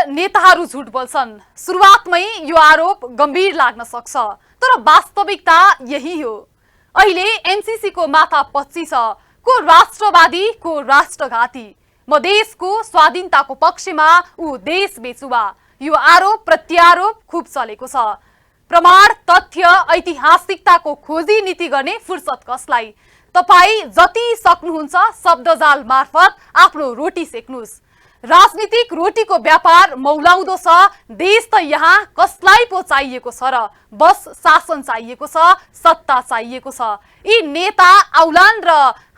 नेताहरू झुट बोल्छन्। सुरुवातमै यो आरोप गम्भीर लाग्न सक्छ, तर वास्तविकता यही हो। अहिले एमसीसी को माथा पच्ची छ, को राष्ट्रवादी को राष्ट्रघाती। म देशको स्वाधीनताको पक्षमा, ऊ देश बेचुवा। यो आरोप प्रत्यारोप खूब चलेको छ। प्रमाण, तथ्य, ऐतिहासिकताको खोजी नीति गर्ने फुर्सद कसलाई? तपाई जति सक्नुहुन्छ शब्दजाल मार्फत आफ्नो रोटी सेक्नुस्। राजनीतिक रोटीको व्यापार मौलाउँदो छ। देश त यहाँ कसलाई पो चाहिएको छ र? बस शासन चाहिएको छ, सत्ता चाहिएको छ। यी नेता आउलान् र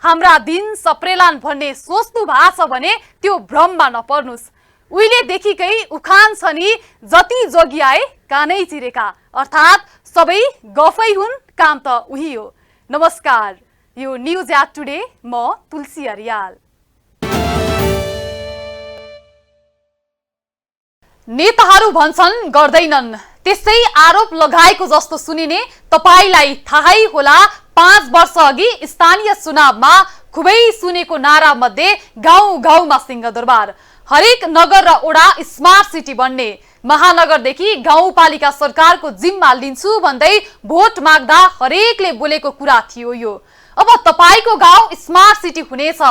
हाम्रा दिन सप्रेलान् भन्ने सोच्नु भएको छ भने त्यो भ्रममा नपर्नुस्। उहिलेदेखिकै उखान छ नि, जति जोगियाए कानै चिरेका, अर्थात् सबै गफै हुन्, काम त उही हो। नमस्कार, यो न्युज एट टुडे, म तुलसी अर्याल। नेताहरू भन्छन् गर्दैनन्, त्यसै आरोप लगाएको जस्तो सुनिने तपाईलाई थाहै होला। 5 वर्ष अघि स्थानीय चुनावमा खुबै सुनेको नारा मध्ये गाउँ गाउँमा सिंहदरबार, हरेक नगर र ओडा स्मार्ट सिटी बन्ने, महानगरदेखि गाउँपालिका सरकारको जिम्मा लिन्छु भन्दै भोट माग्दा हरेकले बोलेको कुरा थियो यो। अब तपाईको गाउँ स्मार्ट सिटी हुनेछ,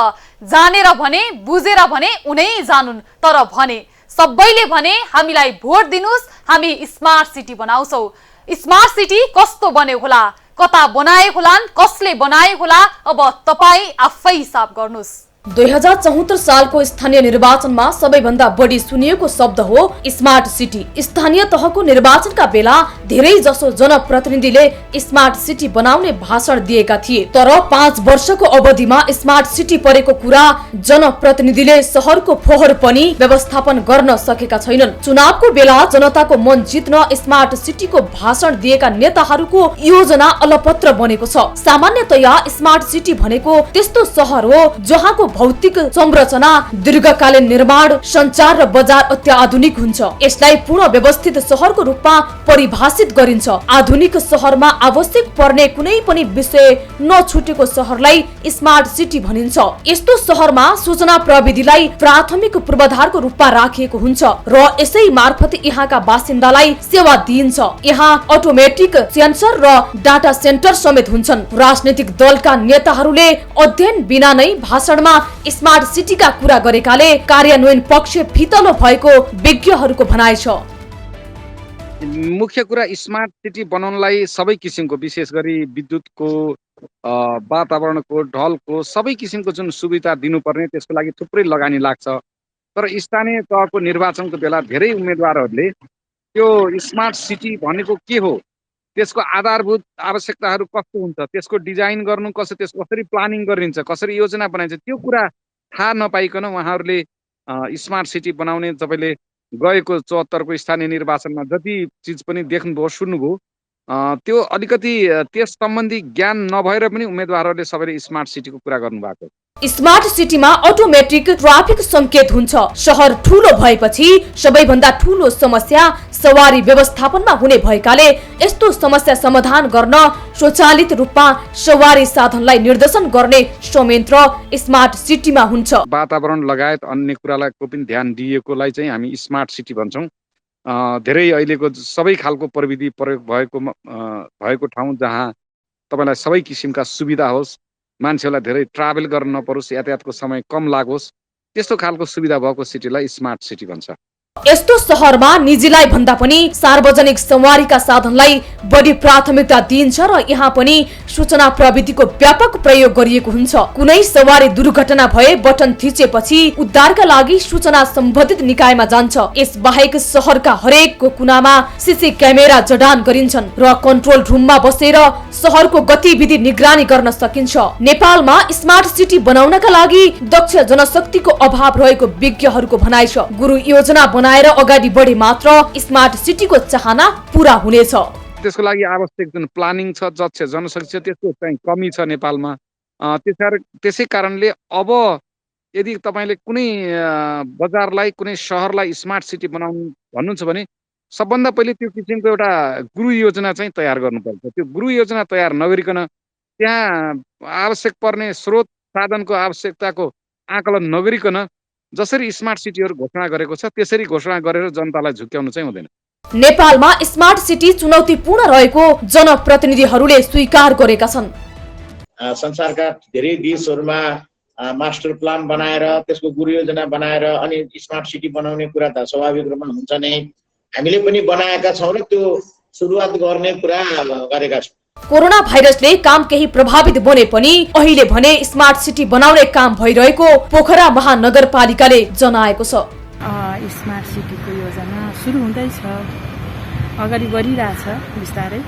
जानेर भने बुझेर भने उनै जानुन्, तर भने सबैले भने हामीलाई भोट दिनुस्, हामी स्मार्ट सिटी बनाउँछौ। स्मार्ट सिटी कस्तो बन्यो होला, कता बनाए होलान्, कसले बनाए होला, अब तपाई आफै हिसाब गर्नुस्। 2074 सालको स्थानीय निर्वाचनमा सबैभन्दा बढी सुनिएको शब्द हो स्मार्ट सिटी। स्थानीय तहको निर्वाचनका बेला धेरै जसो जनप्रतिनिधिले स्मार्ट सिटी बनाउने भाषण दिएका थिए, तर 5 वर्षको अवधिमा स्मार्ट सिटी परेको कुरा जनप्रतिनिधिले सहरको फोहोर पनि व्यवस्थापन गर्न सकेका छैनन्। चुनावको बेला जनताको मन जित्न स्मार्ट सिटीको भाषण दिएका नेताहरूको योजना अलपत्र बनेको छ। सामान्यतया स्मार्ट सिटी भनेको त्यस्तो सहर हो जहाँको भौतिक संरचना, दीर्घकालीन निर्माण, सञ्चार र बजार अत्याधुनिक हुन्छ। यसलाई पूर्ण व्यवस्थित सहरको रूपमा परिभाषित गरिन्छ। आधुनिक सहरमा आवश्यक पर्ने कुनै पनि विषय नछुटेको सहरलाई स्मार्ट सिटी भनिन्छ। यस्तो सहरमा सूचना प्रविधिलाई प्राथमिक पूर्वाधारको रूपमा राखिएको हुन्छ र यसै मार्फत यहाँका बासिन्दालाई सेवा दिइन्छ। यहाँ अटोमेटिक सेन्सर र डाटा सेन्टर समेत हुन्छन्। राजनीतिक दलका नेताहरूले अध्ययन बिना नै भाषणमा स्मार्ट सिटीका कुरा गरेकाले कार्यान्वयन पक्ष फितलो भएको विज्ञहरूको भनाइ छ। मुख्य कुरा स्मार्ट सिटी बनाउनलाई सबै किसिमको, विशेष गरी विद्युतको, वातावरणको, ढलको सबै किसिमको जुन सुविधा दिनुपर्ने, त्यसको लागि थुप्रै लगानी लाग्छ। तर स्थानीय तहको निर्वाचनको बेला धेरै उम्मेदवारहरूले त्यो स्मार्ट सिटी भनेको के हो, त्यसको आधारभूत आवश्यकताहरू कस्तो हुन्छ, त्यसको डिजाइन गर्नु कसो, त्यसको कसरी प्लानिङ गरिन्छ, कसरी योजना बनाइन्छ, त्यो कुरा थाहा नपाइकन उहाँहरूले स्मार्ट सिटी बनाउने, तपाईँले गएको 74 को स्थानीय निर्वाचनमा जति चिज पनि देख्नुभयो, सुन्नुभयो, त्यो अलिकति त्यस सम्बन्धी ज्ञान नभएर पनि उम्मेदवारहरूले सबैले स्मार्ट सिटीको कुरा गर्नुभएको। स्मार्ट सिटीमा अटोमेटिक ट्राफिक संकेत हुन्छ। शहर ठूलो भएपछि सबैभन्दा ठूलो समस्या सवारी व्यवस्थापनमा हुने भएकाले यस्तो समस्या समाधान गर्न स्वचालित रूपमा सवारी साधनलाई निर्देशन गर्ने संयन्त्र स्मार्ट सिटीमा हुन्छ। वातावरण लगायत अन्य कुरालाई पनि ध्यान दिएकोलाई चाहिँ हामी स्मार्ट सिटी भन्छौँ। धेरै अहिलेको सबै खालको प्रविधि प्रयोग भएको ठाउँ जहाँ तपाईँलाई सबै किसिमका सुविधा होस्, मान्छेलाई धेरै ट्राभल गर्न नपरोस्, यातायातको समय कम लागोस्, त्यस्तो खालको सुविधा भएको सिटीलाई स्मार्ट सिटी भन्छ। यस्तो सहरमा निजीलाई भन्दा पनि सार्वजनिक सवारीका साधनलाई बढी प्राथमिकता दिइन्छ र यहाँ पनि सूचना प्रविधिको व्यापक प्रयोग गरिएको हुन्छ। कुनै सवारी दुर्घटना भए बटन थिचेपछि उद्धारका लागि सूचना सम्बन्धित निकायमा जान्छ। यस बाहेक सहरका हरेक कुनामा सीसी क्यामेरा जडान गरिन्छन् र कन्ट्रोल रुममा बसेर सहरको गतिविधि निगरानी गर्न सकिन्छ। नेपालमा स्मार्ट सिटी बनाउनका लागि दक्ष जनशक्तिको अभाव रहेको विज्ञहरूको भनाइ छ। गुरु योजना बनाएर अगाडि बढे मात्र स्मार्ट सिटीको चाहना पूरा हुनेछ। त्यसको लागि आवश्यक जुन प्लानिङ छ, दक्ष जनशक्ति छ, त्यसको चाहिँ कमी छ नेपालमा। त्यसै कारणले अब यदि तपाईँले कुनै बजारलाई, कुनै सहरलाई स्मार्ट सिटी बनाउनु भन्नुहुन्छ भने सबभन्दा पहिले त्यो किसिमको एउटा गुरु योजना चाहिँ तयार गर्नुपर्छ। त्यो गुरु योजना तयार नगरिकन त्यहाँ आवश्यक पर्ने स्रोत साधनको आवश्यकताको आकलन नगरिकन जसरी स्मार्ट सिटीहरू घोषणा गरेको छ त्यसरी घोषणा गरेर जनतालाई झुक्क्याउनु चाहिँ हुँदैन। नेपालमा स्मार्ट सिटी चुनौतीपूर्ण रहेको जनप्रतिनिधिहरूले स्वीकार गरेका छन्। संसारका धेरै देशहरूमा मास्टर प्लान बनाएर त्यसको गुरुयोजना बनाएर अनि स्मार्ट सिटी बनाउने कुरा त स्वाभाविक रूपमा हुन्छ नै। हामीले पनि बनाएका छौँ र त्यो सुरुवात गर्ने कुरा गरेका छौँ। कोरोना भाइरसले काम केही प्रभावित बने पनि अहिले भने स्मार्ट सिटी बनाउने काम भइरहेको पोखरा महानगरपालिकाले जनाएको छ। स्मार्ट सिटीको योजना सुरु हुँदैछ, अगाडि बढिरहेछ बिस्तारै।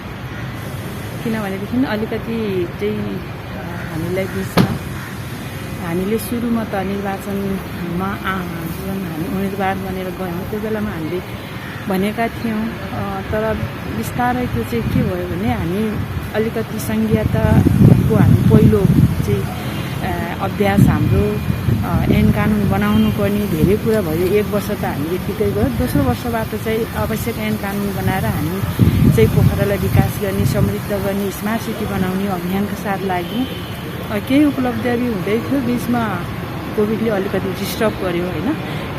किनभनेदेखि अलिकति चाहिँ हामीलाई बिचमा हामीले सुरुमा त निर्वाचनमा जुन हामी उम्मेदवार बनेर गयौँ त्यो बेलामा हामीले भनेका थियौँ, तर बिस्तारै त्यो चाहिँ के भयो भने हामी अलिकति संघीयताको हामी पहिलो चाहिँ अभ्यास हाम्रो ऐन कानुन बनाउनु पर्ने धेरै कुरा भयो। 1 वर्ष त हामी यतिकै गयो, दोस्रो वर्षबाट चाहिँ आवश्यक ऐन कानुन बनाएर हामी चाहिँ पोखरालाई विकास गर्ने, समृद्ध गर्ने, स्मार्ट सिटी बनाउने अभियानका साथ लाग्यौँ। केही उपलब्धिहरू हुँदै थियो, बिचमा कोभिडले अलिकति डिस्टर्ब गर्यो होइन।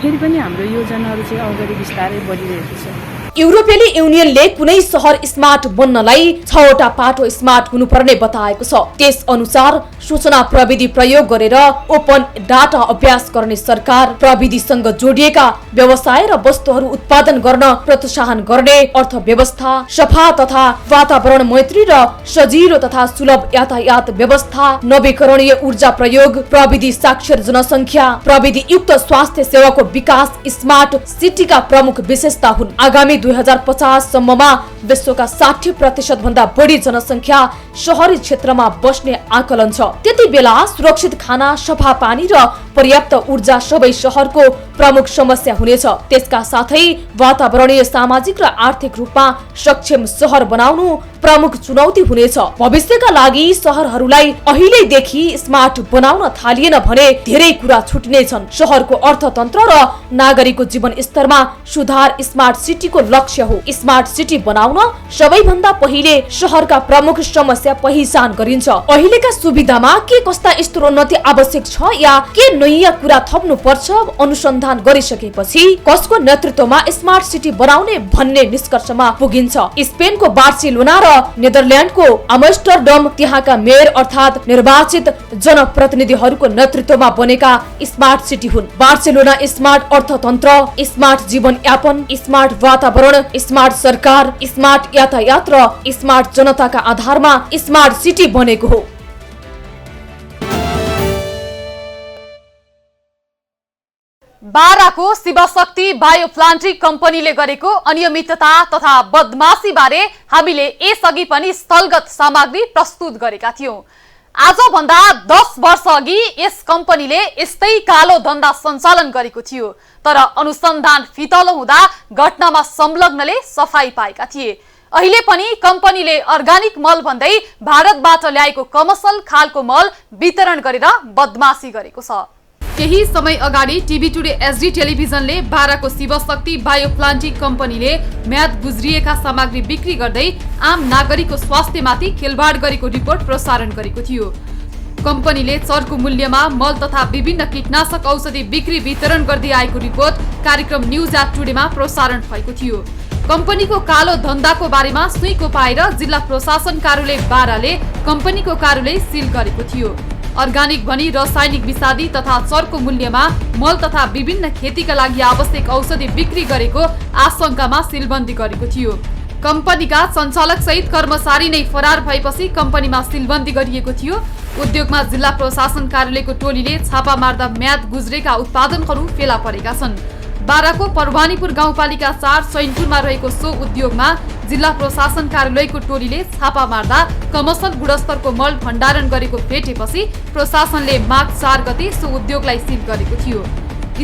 फेरि पनि हाम्रो योजनाहरू चाहिँ अगाडि बिस्तारै बढिरहेको छ। युरोपेली युनियनले कुनै सहर स्मार्ट बन्नलाई 6वटा पाटो स्मार्ट हुनुपर्ने बताएको छ। त्यस अनुसार सूचना प्रविधि प्रयोग गरेर ओपन डाटा अभ्यास गर्ने सरकार, प्रविधिसँग जोडिएका व्यवसाय र वस्तुहरू उत्पादन गर्न प्रोत्साहन गर्ने अर्थव्यवस्था, सफा तथा वातावरण मैत्री र सजिलो तथा सुलभ यातायात व्यवस्था, नवीकरणीय ऊर्जा प्रयोग, प्रविधि साक्षर जनसंख्या, प्रविधि युक्त स्वास्थ्य सेवाको विकास स्मार्ट सिटीका प्रमुख विशेषता हुन्। आगामी 2050 सम्ममा विश्वका 60% भन्दा बढी जनसंख्या शहरी क्षेत्रमा बस्ने आकलन छ। त्यति बेला सुरक्षित खाना, सफा पानी र पर्याप्त ऊर्जा सबै शहरको प्रमुख समस्या हुनेछ। त्यसका साथै वातावरणीय, सामाजिक र आर्थिक रूपमा सक्षम शहर बनाउनु प्रमुख चुनौती हुनेछ। भविष्यका लागि शहरहरूलाई अहिलेदेखि स्मार्ट बनाउन थालिएन भने धेरै कुरा छुट्ने छन्। शहरको अर्थतन्त्र र नागरिकको जीवन स्तरमा सुधार स्मार्ट सिटीको लक्ष्य हो। स्मार्ट सिटी बनाउन सबैभन्दा पहिले शहरका प्रमुख समस्या पहिचान गरिन्छ। अहिलेका सुविधामा के कस्ता स्तरोन्नति आवश्यक छ या के नयाँ कुरा थप्नु पर्छ अनुसन्धान गरिसकेपछि कसको नेतृत्वमा स्मार्ट सिटी बनाउने भन्ने निष्कर्षमा पुगिन्छ। स्पेनको बार्सिलोना र नेदरल्यान्डको आम्स्टरडम त्यहाँका मेयर अर्थात् निर्वाचित जनप्रतिनिधिहरूको नेतृत्वमा बनेका स्मार्ट सिटी हुन्। बार्सिलोना स्मार्ट अर्थतन्त्र, स्मार्ट जीवन यापन, स्मार्ट वातावरण, स्मार्ट सरकार, स्मार्ट यातायात र स्मार्ट जनताका आधारमा स्मार्ट सिटी बनेको हो। बाराको शिवशक्ति बायोप्लान्टिक कम्पनीले गरेको अनियमितता तथा बदमाशी बारे हामीले यसअघि पनि स्थलगत सामग्री प्रस्तुत गरेका थियौं। आज भन्दा 10 वर्ष अघि यस कम्पनीले यस्तै कालो धन्दा सञ्चालन गरेको थियो, तर अनुसन्धान फितलो हुँदा घटनामा संलग्नले सफाई पाएका थिए। अहिले पनि कम्पनीले अर्गानिक मल भन्दै भारतबाट ल्याएको कमर्सियल खालको मल वितरण गरेर बदमाशी गरेको छ। केही समय अगाडि टिभी टुडे एचडी टेलिभिजनले बाराको शिवशक्ति बायोप्लान्टिक कम्पनीले म्याद गुज्रिएका सामग्री बिक्री गर्दै आम नागरिकको स्वास्थ्यमाथि खेलवाड गरेको रिपोर्ट प्रसारण गरेको थियो। कम्पनीले चर्को मूल्यमा मल तथा विभिन्न कीटनाशक औषधि बिक्री वितरण गर्दै आएको रिपोर्ट कार्यक्रम न्यूज एट टुडेमा प्रसारण भएको थियो। कम्पनीको कालो धन्दाको बारेमा सुइँको पाएर जिल्ला प्रशासन कार्यालय बाराले कम्पनीको कार्यालय सिल गरेको थियो। अर्गानिक भनी रासायनिक विषादी तथा चर्को मूल्यमा मल तथा विभिन्न खेतीका लागि आवश्यक औषधि बिक्री गरेको आशंकामा सिलबन्दी गरेको थियो। कम्पनीका सञ्चालक सहित कर्मचारी नै फरार भएपछि कम्पनीमा सिलबन्दी गरिएको थियो। उद्योगमा जिल्ला प्रशासन कार्यालयको टोलीले छापा मार्दा म्याद गुज्रेका उत्पादनहरू फेला परेका छन्। बाराको परवानीपुर गाउँपालिका 4 सैनपुरमा रहेको सो उद्योगमा जिल्ला प्रशासन कार्यालयको टोलीले छापा मार्दा कमर्सियल गुणस्तरको मल भण्डारण गरेको भेटेपछि प्रशासनले माघ 4 गते सो उद्योगलाई सिल गरेको थियो।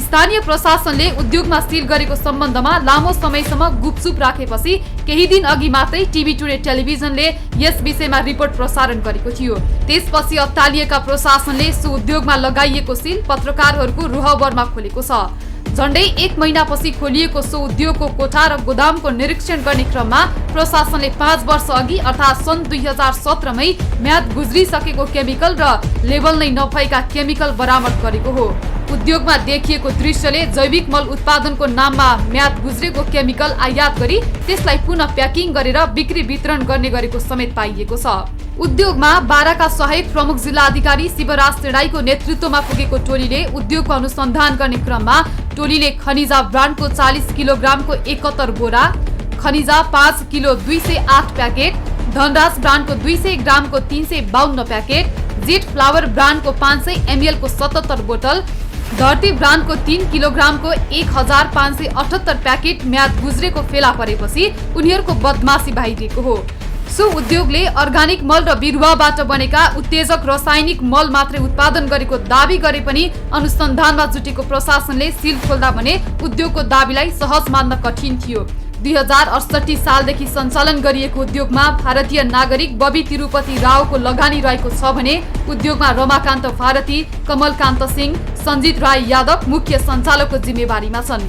स्थानीय प्रशासनले उद्योगमा सिल गरेको सम्बन्धमा लामो समयसम्म गुपचुप राखेपछि केही दिन अघि मात्रै टिभी टुडे टेलिभिजनले यस विषयमा रिपोर्ट प्रसारण गरेको थियो। त्यसपछि अत्तालिएका प्रशासनले सो उद्योगमा लगाइएको सिल पत्रकारहरूको रुहबरमा खोलेको छ। झण्डै 1 महिनापछि खोलिएको सो उद्योगको कोठा र गोदामको निरीक्षण गर्ने क्रममा प्रशासनले 5 वर्ष अघि अर्थात् सन् 2017 मै म्याद गुज्रिसकेको केमिकल र लेबल नै नभएका केमिकल बरामद गरेको हो। उद्योगमा देखिएको दृश्यले जैविक मल उत्पादनको नाममा म्याद गुज्रेको केमिकल आयात गरी त्यसलाई पुनः प्याकिङ गरेर बिक्री वितरण गर्ने गरेको समेत पाइएको छ। उद्योगमा बाराका सहायक प्रमुख जिल्ला अधिकारी शिवराज सेडाईको नेतृत्वमा पुगेको टोलीले उद्योगको अनुसन्धान गर्ने क्रममा टोलीले खनिजा ब्रान्डको 40 किलोग्रामको 71 बोरा, खनिजा 5 किलो 208 प्याकेट, धनराज ब्रान्डको 200 ग्रामको 352 प्याकेट, जेट फ्लावर ब्रान्डको 500 ml को 77 बोतल, धरती ब्रान्डको 3 किलोग्रामको 1578 प्याकेट म्याद गुज्रेको फेला परेपछि उनीहरूको बदमासी बाहिरिएको हो। सो उद्योगले अर्गानिक मल र बिरुवाबाट बनेका उत्तेजक रासायनिक मल मात्रै उत्पादन गरेको दाबी गरे पनि अनुसन्धानमा जुटेको प्रशासनले सिल खोल्दा भने उद्योगको दाबीलाई सहज मान्न कठिन थियो। 2068 सालदेखि सञ्चालन गरिएको उद्योगमा भारतीय नागरिक बबी तिरुपति रावको लगानी रहेको छ भने उद्योगमा रमाकान्त भारती, कमलकान्त सिंह, सञ्जित राय यादव मुख्य सञ्चालकको जिम्मेवारीमा छन्।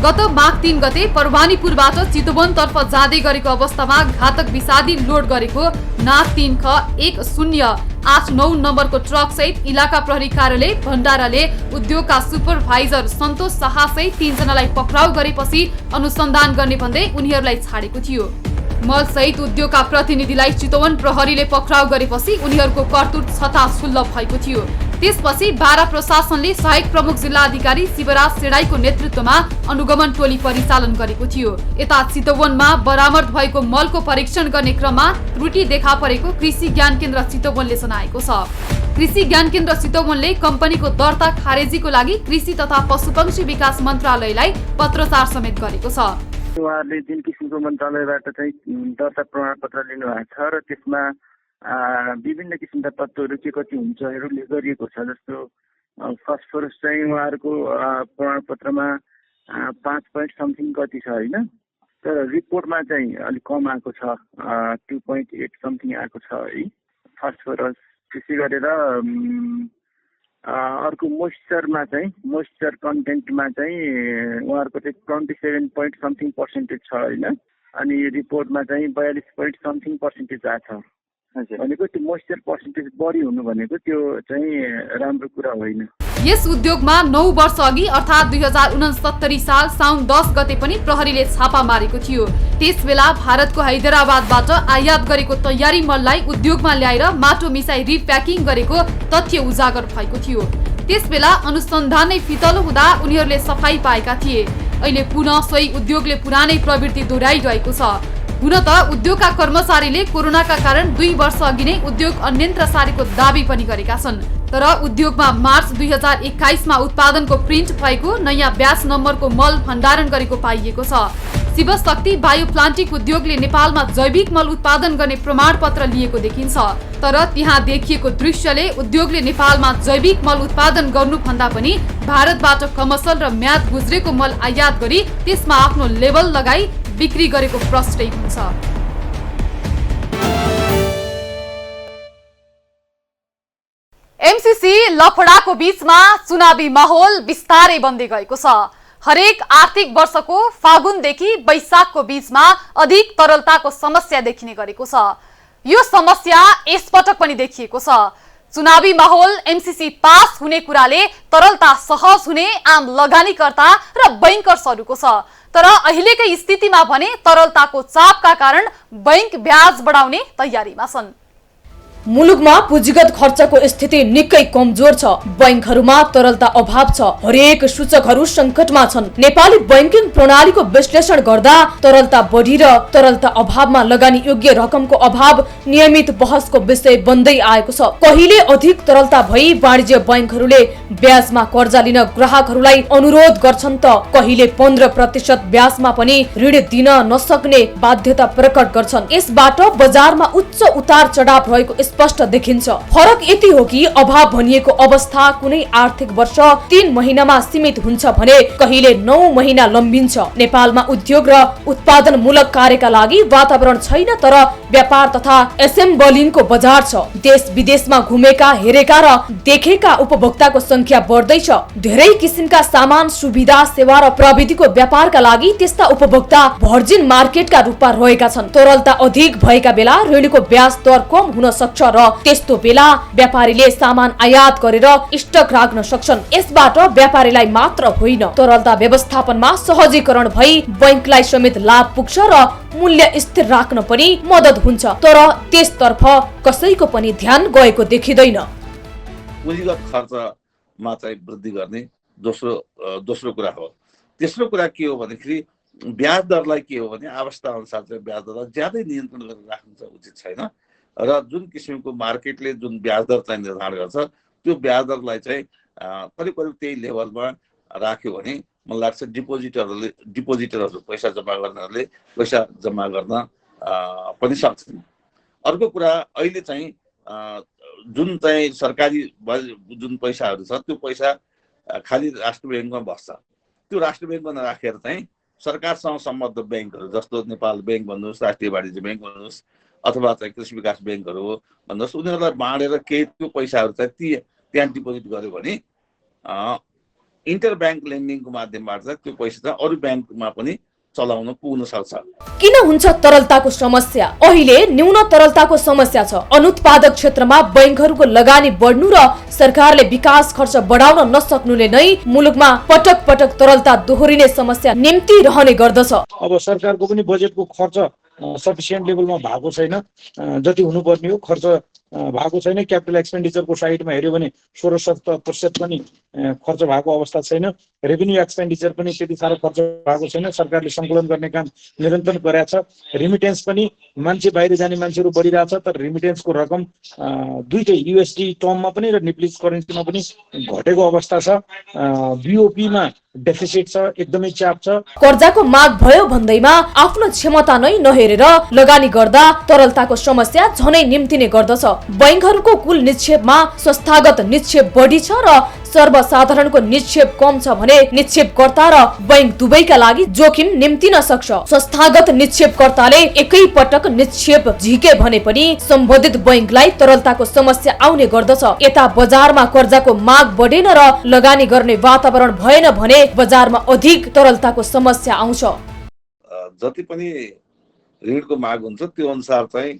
गत माघ 3 गते परवानीपुरबाट चितवनतर्फ जाँदै गरेको अवस्थामा घातक विषादी लोड गरेको नाग 3 ख 1089 नम्बरको ट्रक सहित इलाका प्रहरी कार्यालय भण्डाराले उद्योगका सुपरभाइजर सन्तोष शाहसहित 3 जनालाई पक्राउ गरेपछि अनुसन्धान गर्ने भन्दै उनीहरूलाई छाडेको थियो। मल सहित उद्योगका प्रतिनिधिलाई चितवन प्रहरीले पक्राउ गरेपछि उनीहरूको करतुत छताछुल्ल भएको थियो। त्यसपछि बारा प्रशासनले सहायक प्रमुख जिल्ला अधिकारी शिवराज सेडाईको नेतृत्वमा अनुगमन टोली परिचालन गरेको थियो। यता चितवनमा बरामद भएको मलको परीक्षण गर्ने क्रममा त्रुटि देखा परेको कृषि ज्ञान केन्द्र चितवनले जनाएको छ। कृषि ज्ञान केन्द्र चितवनले कम्पनीको दर्ता खारेजीको लागि कृषि तथा पशुपक्षी विकास मन्त्रालयलाई पत्रचार समेत गरेको छ। उहाँहरूले जुन किसिमको मन्त्रालयबाट चाहिँ दर्ता प्रमाणपत्र लिनुभएको छ र त्यसमा विभिन्न किसिमका तत्त्वहरू के कति हुन्छहरूले गरिएको छ। जस्तो फस्फोरस चाहिँ उहाँहरूको प्रमाणपत्रमा 5.something कति छ होइन, तर रिपोर्टमा चाहिँ अलिक कम आएको छ, 2.8 आएको छ है फस्फोरस। त्यसै गरेर अर्को मोइस्चरमा चाहिँ मोइस्चर कन्टेन्टमा चाहिँ उहाँहरूको चाहिँ 27.something% छ होइन, अनि रिपोर्टमा चाहिँ 42.something% आएको छ। भनेको त्यो मोइस्चर पर्सेन्टेज बढी हुनु भनेको त्यो चाहिँ राम्रो कुरा होइन। यस उद्योगमा 9 वर्ष अघि अर्थात् 2069 साल साउन 10 गते पनि प्रहरीले छापा मारेको थियो। त्यसबेला भारतको हैदराबादबाट आयात गरेको तयारी मललाई उद्योगमा ल्याएर माटो मिसाई रिप्याकिङ गरेको तथ्य उजागर भएको थियो। त्यसबेला अनुसन्धान नै फितलो हुँदा उनीहरूले सफाई पाएका थिए। अहिले पुनः सोही उद्योगले पुरानै प्रवृत्ति दोहोऱ्याइरहेको छ। हुन त उद्योगका कर्मचारीले कोरोनाका कारण 2 वर्ष अघि नै उद्योग अन्यन्त्र सारेको दाबी पनि गरेका छन्। तर उद्योगमा मार्च 2021 मा उत्पादनको प्रिन्ट भएको नयाँ ब्याच नम्बरको मल भण्डारण गरेको पाइएको छ। शिवशक्ति बायोप्लान्टिक उद्योगले नेपालमा जैविक मल उत्पादन गर्ने प्रमाणपत्र लिएको देखिन्छ। तर त्यहाँ देखिएको दृश्यले उद्योगले नेपालमा जैविक मल उत्पादन गर्नुभन्दा पनि भारतबाट कमर्सल र म्याद गुज्रेको मल आयात गरी त्यसमा आफ्नो लेबल लगाई बिक्री गरेको प्रश्नै हुन्छ। एमसीसी लफडाको बीचमा चुनावी माहौल बिस्तारै बन्दै गएको छ। हरेक आर्थिक वर्षको फागुनदेखि वैशाखको बीचमा अधिक तरलताको समस्या देखिने गरेको छ। यो समस्या यसपटक पनि देखिएको छ। चुनावी माहौल एमसीसी पास हुने कुराले तरलता सहज हुने आम लगानीकर्ता र बैंकर्सहरूको छ। तर अहिलेकै स्थितिमा भने तरलताको चापका कारण बैंक ब्याज बढाउने तयारीमा छन्। मुलुकमा पुँजीगत खर्चको स्थिति निकै कमजोर छ। बैंकहरूमा तरलता अभाव छ। हरेक सूचकहरू संकटमा छन्। नेपाली बैंकिङ प्रणालीको विश्लेषण गर्दा तरलता बढी र तरलता अभावमा लगानी योग्य रकमको अभाव नियमित बहसको विषय बन्दै आएको छ। कहिले अधिक तरलता भई वाणिज्य बैंकहरूले ब्याजमा कर्जा लिन ग्राहकहरूलाई अनुरोध गर्छन् त कहिले 15% ब्याजमा पनि ऋण दिन नसक्ने बाध्यता प्रकट गर्छन्। यसबाट बजारमा उच्च उतार चढाव रहेको स्पष्ट देखिन्छ। फरक यति हो कि अभाव भनिएको अवस्था कुनै आर्थिक वर्ष 3 महिनामा सीमित हुन्छ भने कहिले 9 महिना लम्बिन्छ। नेपालमा उद्योग र उत्पादनमूलक कार्यका लागि वातावरण छैन, तर व्यापार तथा एसेम्बलिङको बजार छ। देश विदेशमा घुमेका, हेरेका र देखेका उपभोक्ताको संख्या बढ्दैछ। धेरै किसिमका सामान, सुविधा, सेवा र प्रविधिको व्यापारका लागि त्यस्ता उपभोक्ता भर्जिन मार्केटका रूपमा रहेका छन्। तरलता अधिक भएका बेला ऋणको ब्याज दर कम हुन सक्छ र त्यस्तो बेला व्यापारीले सामान आयात गरेर स्टक राख्न सक्छन्। यसबाट व्यापारीलाई मात्र होइन, तरलता व्यवस्थापनमा सहजीकरण भई बैंकलाई समेत लाभ पुग्छ र मूल्य स्थिर राख्न पनि मद्दत हुन्छ। तर त्यसतर्फ कसैको पनि ध्यान गएको देखिँदैन। पुँजीगत खर्चमा चाहिँ वृद्धि गर्ने दोस्रो कुरा हो। तेस्रो कुरा के हो भन्दाखेरि ब्याज दरलाई के हो भने अवस्था अनुसार चाहिँ ब्याज दरलाई ज्यादै नियन्त्रण गरेर राख्नु चाहिँ उचित छैन र जुन किसिमको मार्केटले जुन ब्याज दर चाहिँ निर्धारण गर्छ त्यो ब्याज दरलाई चाहिँ करिब त्यही लेभलमा राख्यो भने मलाई लाग्छ डिपोजिटरहरू पैसा जम्मा गर्नेहरूले पैसा जम्मा गर्न पनि सक्छन्। अर्को कुरा अहिले चाहिँ जुन चाहिँ सरकारी जुन पैसाहरू छ त्यो पैसा खालि राष्ट्र ब्याङ्कमा बस्छ। त्यो राष्ट्र ब्याङ्कमा नराखेर चाहिँ सरकारसँग सम्बद्ध ब्याङ्कहरू जस्तो नेपाल ब्याङ्क भन्नुहोस्, राष्ट्रिय वाणिज्य ब्याङ्क भन्नुहोस् अथवा चाहिँ कृषि विकास ब्याङ्कहरू भन्नुहोस्, उनीहरूलाई बाँडेर केही त्यो पैसाहरू चाहिँ त्यहाँ डिपोजिट गर्यो भने इन्टर ब्याङ्क लेन्डिङको माध्यमबाट चाहिँ त्यो पैसा चाहिँ अरू ब्याङ्कमा पनि चलाउन पुग्न सक्छ। किन हुन्छ तरलताको समस्या? अहिले न्यून तरलताको समस्या छ। अनुत्पादक क्षेत्रमा बैंकहरूको लगानी बढ्नु र सरकारले विकास खर्च बढाउन नसक्नुले नै मुलुकमा पटक पटक तरलता दोहोरिने समस्या निम्ति रहने गर्दछ। अब सरकारको पनि बजेटको खर्च सफिसियन्ट लेभलमा भएको छैन, जति हुनुपर्ने हो खर्च भएको छैन। क्यापिटल एक्सपेन्डिचरको साइडमा हेऱ्यो भने 16% पनि खर्च भएको अवस्था छैन। रेभिन्यू एक्सपेन्डिचर पनि त्यति साह्रो खर्च भएको छैन। सरकारले सङ्कलन गर्ने काम निरन्तर गरेको छ। रिमिटेन्स पनि मान्छे बाहिर जाने मान्छेहरू बढिरहेछ, तर रिमिटेन्सको रकम दुईटै युएसडी टर्ममा पनि र नेप्लिज करेन्सीमा पनि घटेको अवस्था छ। बिओपीमा डेफिसिट छ, एकदमै च्याप छ। कर्जाको माग भयो भन्दैमा आफ्नो क्षमता नै नहेरेर लगानी गर्दा तरलताको समस्या झनै निम्तिने गर्दछ। बैंकहरूको कुल निक्षेपमा संस्थागत निक्षेप बढी छ र सर्वसाधारणको निक्षेप कम छ भने निक्षेपकर्ता र बैंक दुवैका लागि जोखिम निम्तिन सक्छ। संस्थागत निक्षेपकर्ताले एकै पटक निक्षेप झिके भने पनि सम्बन्धित बैंकलाई तरलताको समस्या आउने गर्दछ। यता बजारमा कर्जाको माग बढेन र लगानी गर्ने वातावरण भएन भने बजारमा अधिक तरलताको समस्या आउँछ। जति पनि ऋणको माग हुन्छ त्यो अनुसार चाहिँ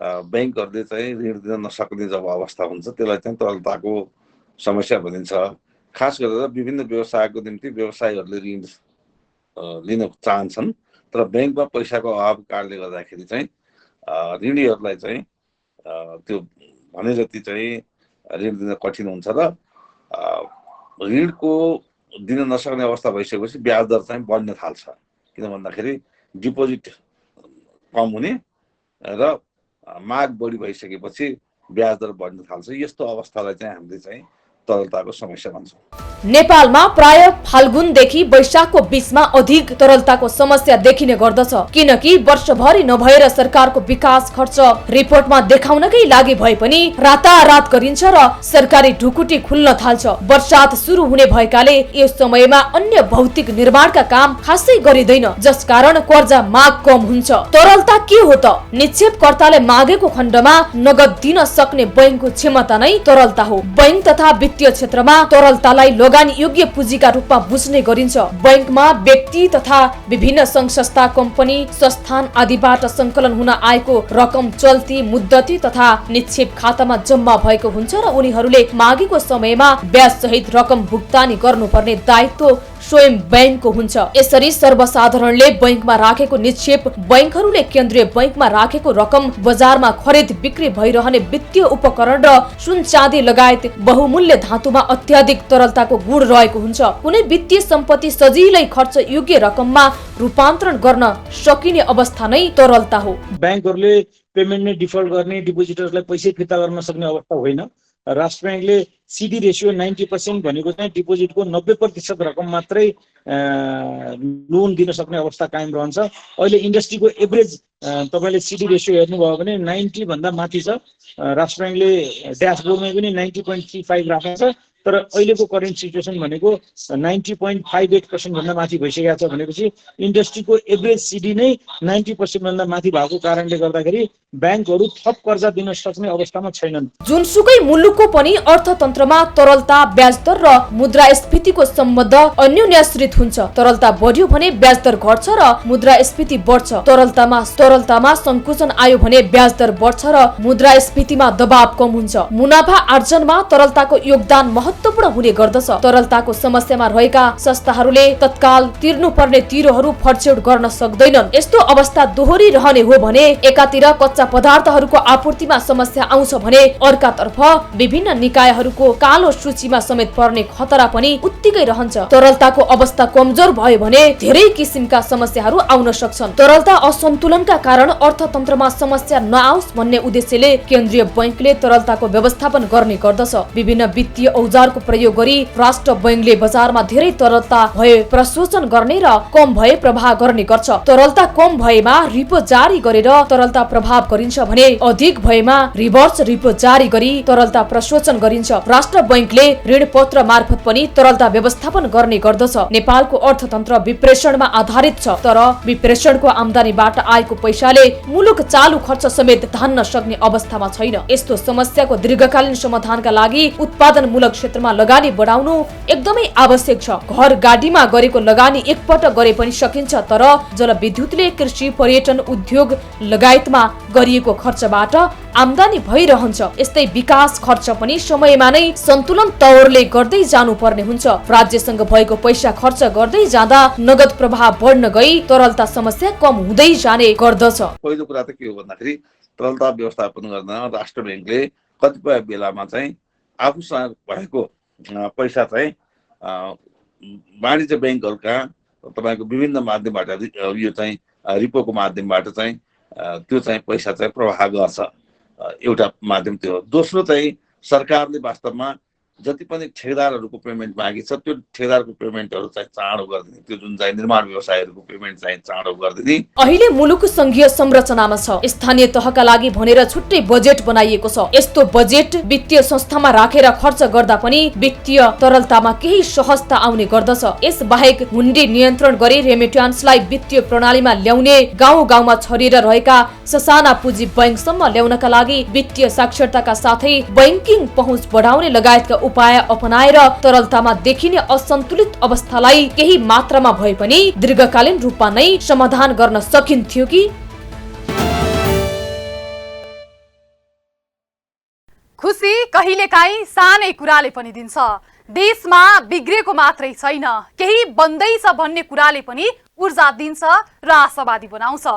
बैंकहरूले चाहिँ ऋण दिन नसक्ने जब अवस्था हुन्छ त्यसलाई चाहिँ तरलताको समस्या भनिन्छ। खास गरेर विभिन्न व्यवसायको निम्ति व्यवसायीहरूले ऋण लिन चाहन्छन्, तर बैंकमा पैसाको अभाव कारणले गर्दाखेरि चाहिँ ऋणीहरूलाई चाहिँ त्यो भने जति चाहिँ ऋण दिन कठिन हुन्छ र ऋणको दिन नसक्ने अवस्था भइसकेपछि ब्याज दर चाहिँ बढ्न थाल्छ। किन भन्दाखेरि डिपोजिट कम हुने र माग बढी भइसकेपछि ब्याज दर बढ्न थाल्छ। यस्तो अवस्थालाई चाहिँ हामीले चाहिँ तरलताको समस्या भन्छौँ। नेपालमा प्राय फाल्गुनदेखि वैशाखको बीचमा अधिक तरलताको समस्या देखिने गर्दछ, किनकि वर्षभरि नभएर सरकारको विकास खर्च रिपोर्टमा देखाउनकै लागि भए पनि रातारात गरिन्छ र सरकारी ढुकुटी खुल्न थाल्छ। वर्षात सुरु हुने भएकाले यस समयमा अन्य भौतिक निर्माणका काम खासै गरिँदैन, जसकारण कर्जा माग कम हुन्छ। तरलता के हो त? निक्षेपकर्ताले मागेको खण्डमा नगद दिन सक्ने बैंकको क्षमता नै तरलता हो। बैंक तथा वित्तीय क्षेत्रमा तरलतालाई लगानी योग्य पुँजीका रूपमा बुझ्ने गरिन्छ। बैंकमा व्यक्ति तथा विभिन्न संघ संस्था, कम्पनी, संस्थान आदिबाट संकलन हुन आएको रकम चल्ती, मुद्दती तथा निक्षेप खातामा जम्मा भएको हुन्छ र उनीहरूले मागेको समयमा ब्याज सहित रकम भुक्तानी गर्नुपर्ने दायित्व स्वयं बैंकको हुन्छ। यसरी सर्वसाधारणले बैंकमा राखेको निक्षेप, बैंकहरूले केन्द्रीय बैंकमा राखेको रकम, बजारमा खरिद बिक्री भइरहने वित्तीय उपकरण र सुन चाँदी लगायत बहुमूल्य धातुमा अत्याधिक तरलताको गुण रहेको हुन्छ। कुनै वित्तीय सम्पत्ति सजिलै खर्च योग्य रकममा रूपान्तरण गर्न सकिने अवस्था नै तरलता हो। ब्याङ्कहरूले पेमेन्ट नै डिफल्ट गर्ने, डिपोजिटरलाई पैसै फिर्ता गर्न सक्ने अवस्था होइन। राष्ट्र ब्याङ्कले सिडी रेसियो 90% भनेको चाहिँ डिपोजिटको 90% रकम मात्रै लोन दिन सक्ने अवस्था कायम रहन्छ। अहिले इन्डस्ट्रीको एभरेज तपाईँले सिडी रेसियो हेर्नुभयो भने 90 भन्दा माथि छ। राष्ट्र ब्याङ्कले ड्यासबोर्डमै पनि 90.35 राखेको छ। तर अहिलेको करेन्ट सिचुएसन भनेको 90.58% भन्दा माथि भइसकेको छ भनेपछि इन्डस्ट्रीको एभरेज सिडी नै 90% भन्दा माथि भएको कारणले गर्दाखेरि ब्याङ्कहरू थप कर्जा दिन सक्ने अवस्थामा छैनन्। जुनसुकै मुलुकको पनि अर्थतन्त्रमा तरलता, ब्याज दर र मुद्रास्फीतिको सम्बन्ध अन्योन्याश्रित हुन्छ। तरलता बढ्यो भने ब्याज दर घट्छ र मुद्रास्फीति बढ्छ। तरलतामा संकुचन आयो भने ब्याज दर बढ्छ र मुद्रास्फीतिमा दबाव कम हुन्छ। मुनाफा आर्जनमा तरलताको योगदान महत्त्वपूर्ण हुने गर्दछ। तरलताको समस्यामा रहेका संस्थाहरूले तत्काल तिर्नुपर्ने तिरोहरू फर्चेउट गर्न सक्दैनन्। यस्तो अवस्था दोहोरिरहने हो भने एकातिर कच्चा पदार्थहरूको आपूर्तिमा समस्या आउँछ भने अर्कातर्फ विभिन्न निकायहरूको कालो सूचीमा समेत पर्ने खतरा पनि उत्तिकै रहन्छ। तरलताको अवस्था कमजोर भयो भने धेरै किसिमका समस्याहरू आउन सक्छन्। तरलता असन्तुलनका कारण अर्थतन्त्रमा समस्या नआओस् भन्ने उद्देश्यले केन्द्रीय बैंकले तरलताको व्यवस्थापन गर्ने गर्दछ। विभिन्न वित्तीय औजारको प्रयोग गरी राष्ट्र बैंकले बजारमा धेरै तरलता भए प्रशोचन गर्ने र कम भए प्रवाह गर्ने गर्छ। तरलता कम भएमा रिपो जारी गरेर तरलता प्रभाव गरिन्छ भने अधिक भएमा रिभर्स रिपो जारी गरी तरलता प्रशोचन गरिन्छ। राष्ट्र बैंकले ऋण पत्र मार्फत पनि तरलता व्यवस्थापन गर्ने गर्दछ। नेपालको अर्थतन्त्र विप्रेषणमा आधारित छ, तर विप्रेषणको आम्दानीबाट आएको पैसाले मुलुक चालु खर्च समेत धान्न सक्ने अवस्थामा छैन। यस्तो समस्याको दीर्घकालीन समाधानका लागि उत्पादनमूलक क्षेत्रमा लगानी बढाउनु एकदमै आवश्यक छ। घर गाडीमा गरेको लगानी एकपटक गरे पनि सकिन्छ, तर जलविद्युतले कृषि, पर्यटन, उद्योग लगायतमा गरिएको खर्चबाट आम्दानी भइरहन्छ। यस्तै विकास खर्च पनि समयमा नै सन्तुलन तौरले गर्दै जानुपर्ने हुन्छ। राज्यसँग भएको पैसा खर्च गर्दै जाँदा नगद प्रवाह बढ्न गई तरलता समस्या कम हुँदै जाने गर्दछ। पहिलो कुरा त के हो भन्दाखेरि तरलता व्यवस्थापन गर्न राष्ट्र बैंकले कतिपय बेलामा चाहिँ आफूसँग भएको पैसा चाहिँ वाणिज्य बैंकहरूका तपाईँको विभिन्न माध्यमबाट यो चाहिँ रिपोको माध्यमबाट चाहिँ त्यो चाहिँ पैसा चाहिँ प्रवाह गर्छ। एउटा माध्यम त्यो हो। दोस्रो चाहिँ सरकारले वास्तवमा जति पनि ठेकेदारहरूको पेमेन्ट मागी छ त्यो ठेकेदारको पेमेन्टहरू चाहिँ चाँडो गरिदिने, त्यो जुन चाहिँ निर्माण व्यवसायहरूको पेमेन्ट चाहिँ चाँडो गरिदिने। अहिले मुलुक संघीय संरचनामा छ। स्थानीय तहका लागि भनेर छुट्टै बजेट बनाइएको छ। यस्तो बजेट वित्तीय संस्थामा राखेर खर्च गर्दा पनि वित्तीय तरलतामा केही सहजता आउने गर्दछ। यस बाहेक हुन्डी नियन्त्रण गरी रेमिट्यान्सलाई वित्तीय प्रणालीमा ल्याउने, गाउँ गाउँमा छरिएर रहेका ससाना पुँजी बैंकसम्म ल्याउनका लागि वित्तीय साक्षरताका साथै बैंकिङ पहुँच बढाउने लगायतका उपाय अपनाएर तरलतामा देखिने असन्तुलित अवस्थालाई केही मात्रामा भए पनि दीर्घकालीन रूपमा नै समाधान गर्न सकिन्थ्यो कि? खुसी कहिलेकाहीँ सानै कुराले पनि दिन्छ। देशमा बिग्रेको मात्रै छैन, केही बन्दैछ भन्ने कुराले पनि ऊर्जा दिन्छ र आशावादी बनाउँछ।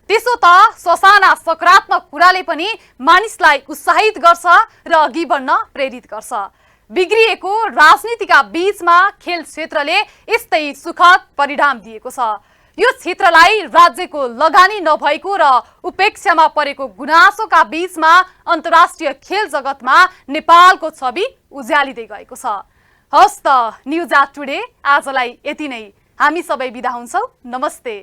त्यसो त ससाना सकारात्मक कुराले पनि मानिसलाई उत्साहित गर्छ र अघि बढ्न प्रेरित गर्छ। बिग्रिएको राजनीतिका बीचमा खेल क्षेत्रले यस्तै सुखद परिणाम दिएको छ। यो क्षेत्रलाई राज्यको लगानी नभएको र उपेक्षामा परेको गुनासोका बीचमा अन्तर्राष्ट्रिय खेल जगतमा नेपालको छवि उज्यालिँदै गएको छ। हस् त, न्युज एट टुडे आजलाई यति नै। हामी सबै बिदा हुन्छौँ। नमस्ते।